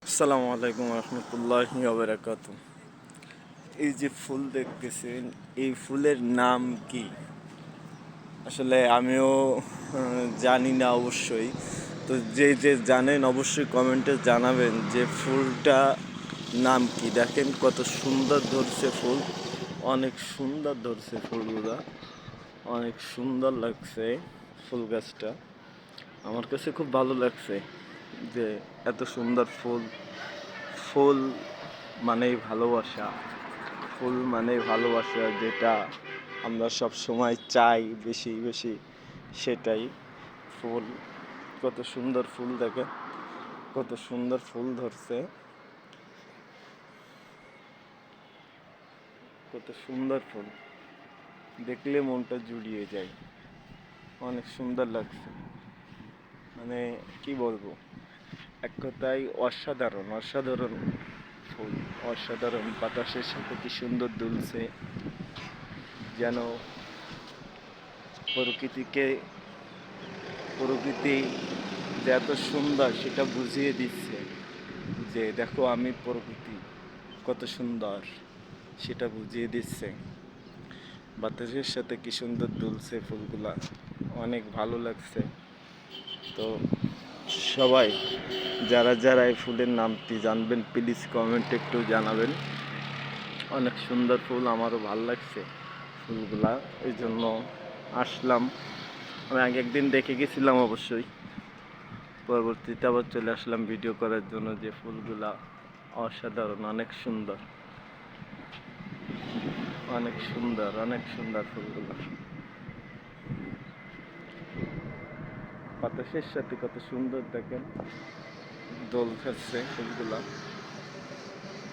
আসসালামু আলাইকুম রহমতুল্লাহি ওয়া। এই যে ফুল দেখতেছেন, এই ফুলের নাম কি? আসলে আমিও জানি না অবশ্যই। তো যে যে জানেন অবশ্যই কমেন্টে জানাবেন যে ফুলটা নাম কি। দেখেন কত সুন্দর ধরছে ফুল, অনেক সুন্দর ধরছে ফুলগুলা, অনেক সুন্দর লাগছে ফুল গাছটা। আমার কাছে খুব ভালো লাগছে যে এত সুন্দর ফুল। ফুল মানেই ভালোবাসা, ফুল মানেই ভালোবাসা, যেটা আমরা সব সময় চাই বেশি বেশি, সেটাই। ফুল, কত সুন্দর ফুল, দেখে কত সুন্দর ফুল ধরছে, কত সুন্দর ফুল, দেখলে মনটা জুড়িয়ে যায়। অনেক সুন্দর লাগছে, মানে কি বলবো, এক কথায় অসাধারণ অসাধারণ ফুল, অসাধারণ। বাতাসের সাথে কি সুন্দর দুলছে, যেন প্রকৃতিকে, প্রকৃতি যে এত সুন্দর সেটা বুঝিয়ে দিচ্ছে, যে দেখো আমি প্রকৃতি কত সুন্দর, সেটা বুঝিয়ে দিচ্ছে। বাতাসের সাথে কি সুন্দর দুলছে ফুলগুলা, অনেক ভালো লাগছে। তো সবাই যারা যারা এই ফুলের নামটি জানবেন প্লিজ কমেন্টে একটু জানাবেন। অনেক সুন্দর ফুল, আমারও ভালো লাগছে ফুলগুলা, এই জন্য আসলাম। আমি আগে একদিন দেখে গেছিলাম অবশ্যই, পরবর্তীতে আবার চলে আসলাম ভিডিও করার জন্য। যে ফুলগুলা অসাধারণ, অনেক সুন্দর, অনেক সুন্দর, অনেক সুন্দর ফুলগুলো। বাতাসের সাথে কত সুন্দর দেখেন দোল খাচ্ছে ফুলগুলা।